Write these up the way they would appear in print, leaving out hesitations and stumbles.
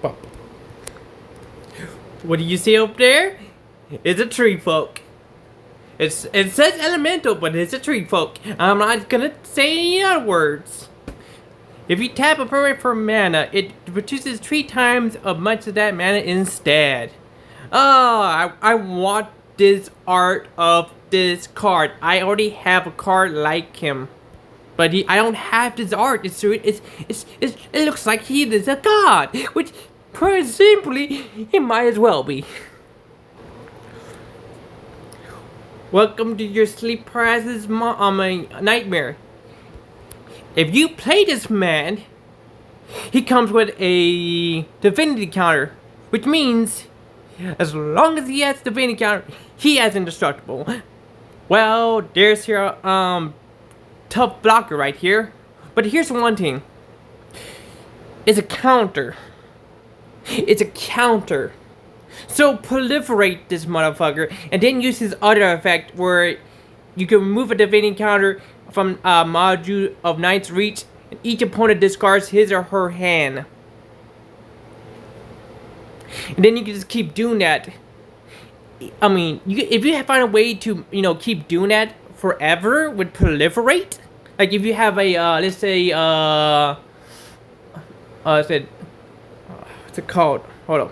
Pop. What do you see up there? It's a tree folk. It says elemental, but it's a tree folk. I'm not gonna say any other words. If you tap a permanent for mana, it produces 3 times as much of that mana instead. Oh, I want this art of this card. I already have a card like him, but I don't have this art. It looks like he is a god, which, pretty simply, he might as well be. Welcome to your sleep paralysis nightmare. If you play this man, he comes with a divinity counter, which means as long as he has divinity counter, he is indestructible. Well, there's your tough blocker right here. But here's one thing. It's a counter. It's a counter. So proliferate this motherfucker and then use his other effect where you can remove a divinity counter from a module of Knight's Reach, and each opponent discards his or her hand. And then you can just keep doing that. I mean, if you find a way to, keep doing that forever with proliferate, like if you have a, let's say, what's it called? Hold on.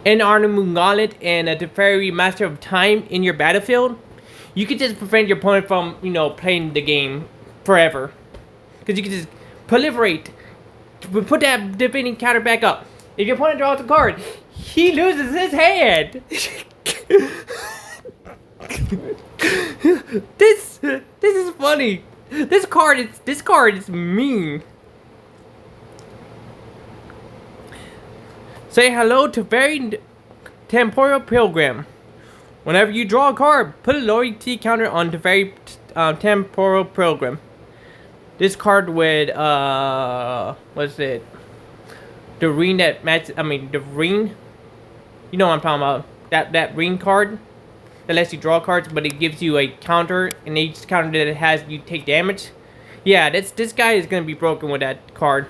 An Arnamun Gauntlet and a Teferi Master of Time in your battlefield, you can just prevent your opponent from, playing the game forever. Because you can just proliferate, put that divinity counter back up. If your opponent draws a card, he loses his hand. This is funny. This card is mean. Say hello to very Temporal Pilgrim. Whenever you draw a card, put a loyalty counter on the very Temporal Pilgrim. This card with what's it? The ring that matches. I mean, the ring. You know what I'm talking about? That ring card that lets you draw cards, but it gives you a counter, and each counter that it has, you take damage. Yeah, this guy is gonna be broken with that card.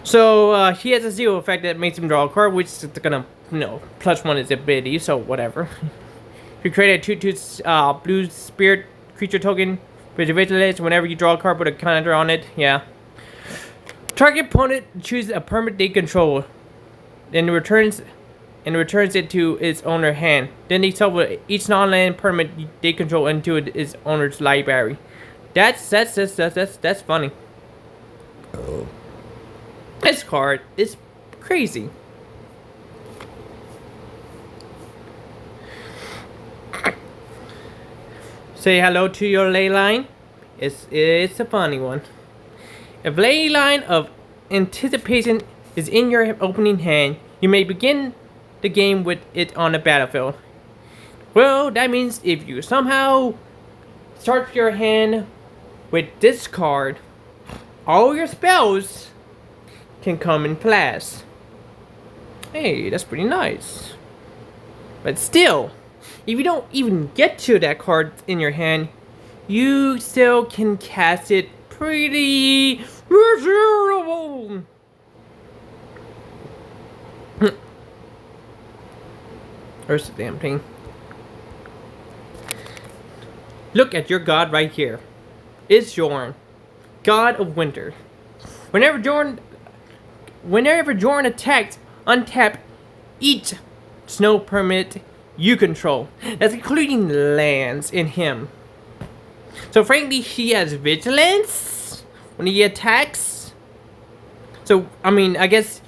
So, he has a 0 effect that makes him draw a card, which is gonna, +1 his ability, so whatever. You create a 2/2 blue spirit creature token with your vigilance. Whenever you draw a card, put a counter on it. Yeah. Target opponent chooses a permanent they control, then returns it to its owner hand. Then they shuffle each non-land permanent they control into its owner's library. That's funny. Oh. This card is crazy. Say hello to your ley line. It's a funny one. If ley line of anticipation is in your opening hand, you may begin the game with it on the battlefield. Well, that means if you somehow start your hand with this card, all your spells can come in class. Hey, that's pretty nice. But still, if you don't even get to that card in your hand, you still can cast it pretty miserable. Where's the damn thing? Look at your god right here. It's Jorn, god of winter. Whenever Jorn attacks, untap each snow permanent you control. That's including lands in him. So frankly, he has vigilance when he attacks. So I mean, I guess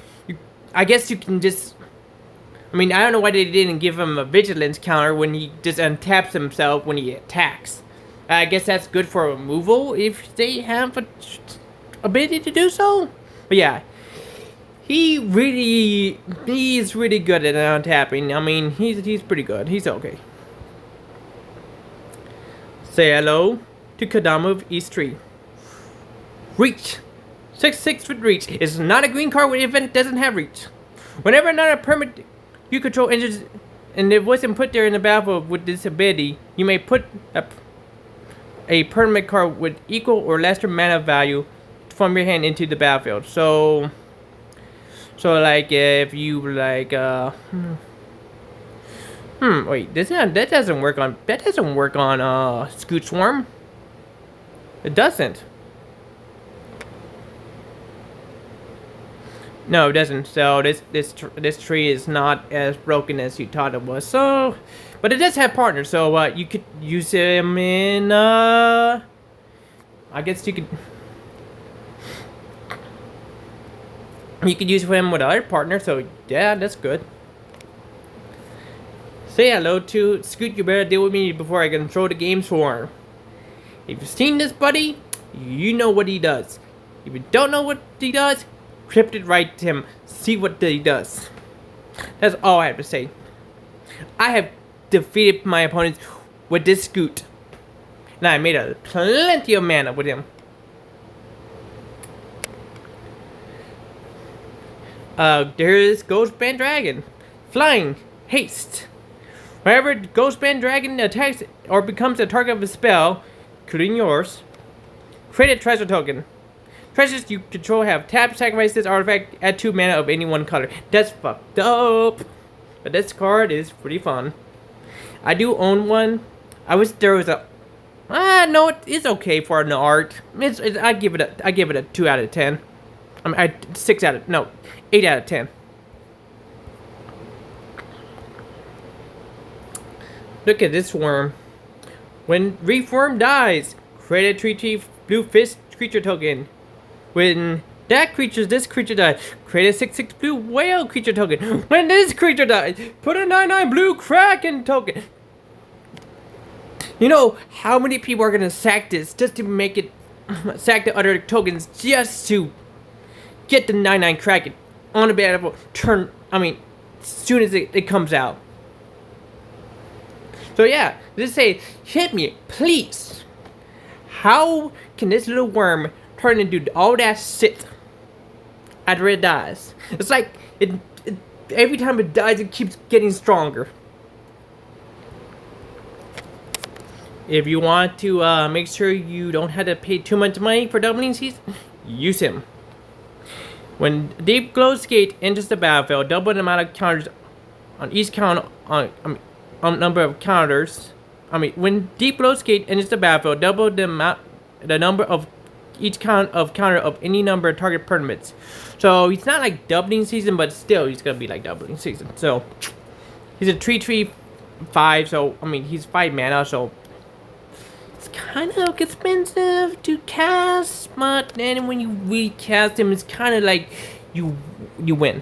you can just. I mean, I don't know why they didn't give him a vigilance counter when he just untaps himself when he attacks. I guess that's good for removal if they have a ability to do so. But yeah, he's really good at untapping. I mean, he's pretty good. He's okay. Say hello to Kodama of East Tree. Reach. 6/6 with reach. It's not a green card if it doesn't have reach. Whenever another permanent you control enters and it wasn't put there in the battlefield with this ability, you may put a permanent card with equal or lesser mana value from your hand into the battlefield. So like if you like wait, that doesn't work on Scute Swarm. It doesn't. No, it doesn't. So this tree is not as broken as you thought it was. So, but it does have partners. So you could use him in I guess you could use him with other partner. So yeah, that's good. Say hello to Scute. You better deal with me before I control the game swarm. If you've seen this buddy, you know what he does. If you don't know what he does, Cryptid right to him. See what he does. That's all I have to say. I have defeated my opponents with this Scute. And I made a plenty of mana with him. There's Ghostband Dragon. Flying. Haste. Whenever Ghostband Dragon attacks or becomes a target of a spell, including yours, create a treasure token. Treasures you control have tap, sacrifice this artifact, add 2 mana of any one color. That's fucked up. But this card is pretty fun. I do own one. I wish there was a... no, it's okay for an art. I give it a 2 out of 10. I mean, 8 out of 10. Look at this worm. When Reform dies, create a 3/3 blue fist creature token. When this creature dies, create a 6/6 blue whale creature token. When this creature dies, put a 9/9 blue kraken token. You know how many people are gonna sack this just to make it sack the other tokens just to get the 9/9 kraken on the battlefield as soon as it comes out. So yeah, just say, hit me, please. How can this little worm turn into all that shit after it dies? It's like every time it dies, it keeps getting stronger. If you want to make sure you don't have to pay too much money for doubling season, use him. When Deep Glow's Gate enters the battlefield, double the amount of counters on each count number of counters. When Deep Glow's Gate enters the battlefield, double the number of each counter of any number of target permanents. So he's not like doubling season, but still he's gonna be like doubling season. So he's a 3/3/5. So he's 5 mana. So it's kind of expensive to cast, but then when you recast him, it's kind of like you win.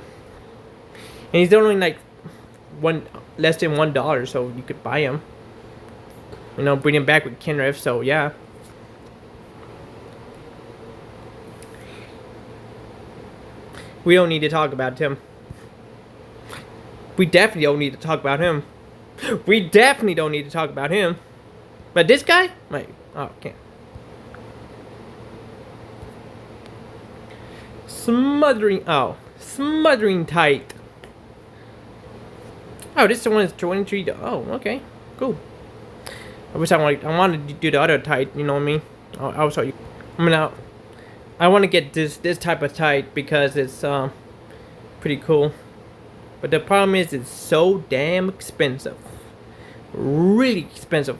And he's only like less than $1, so you could buy him. Bring him back with Kenrith. So yeah. We don't need to talk about him. We definitely don't need to talk about him. We definitely don't need to talk about him. But this guy? Can't. Smothering Tight. Oh, this is the one that's 23. Oh, okay. Cool. I wish I wanted to do the other Tight, you know what I mean? I'll show you. I want to get this type of Tight because it's pretty cool. But the problem is it's so damn expensive. Really expensive.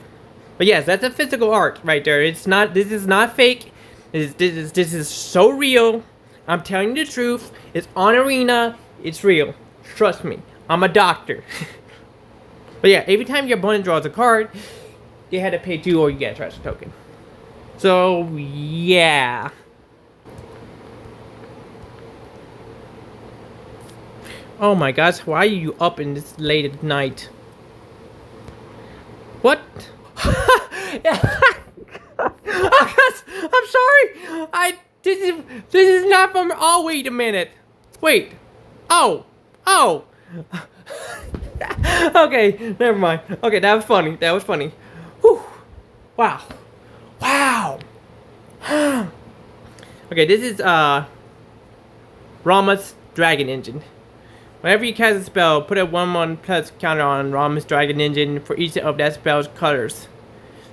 But yes, that's a physical art right there. This is not fake. This is so real. I'm telling you the truth. It's on Arena. It's real. Trust me. I'm a doctor. But yeah, every time your opponent draws a card, you had to pay 2 or you get a treasure token. So yeah. Oh my gosh, why are you up in this late at night? What? I'm sorry. This is not from. Oh, wait a minute. Wait. Oh. Okay, never mind. Okay, that was funny. Whew. Wow. Okay, this is Rama's Dragon Engine. Whenever you cast a spell, put a 1/1+ counter on Rama's Dragon Engine for each of that spell's colors.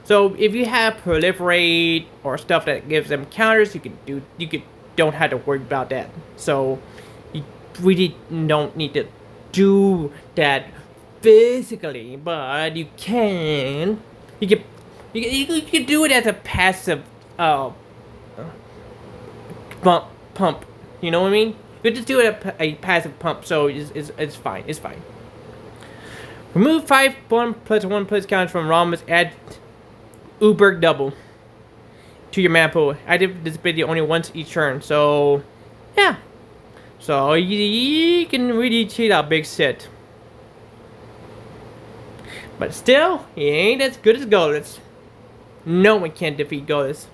So if you have Proliferate or stuff that gives them counters, you could don't have to worry about that. So you really don't need to do that physically, but you can. You can do it as a passive pump. You know what I mean? You just do it a passive pump, so it's fine. It's fine. Remove 5 1+1 counters from Rhombus. Add Uber double to your mana pool. I did this video only once each turn, so yeah. So you can really cheat out Big Sid. But still, he ain't as good as Goldust. No one can defeat Goldust.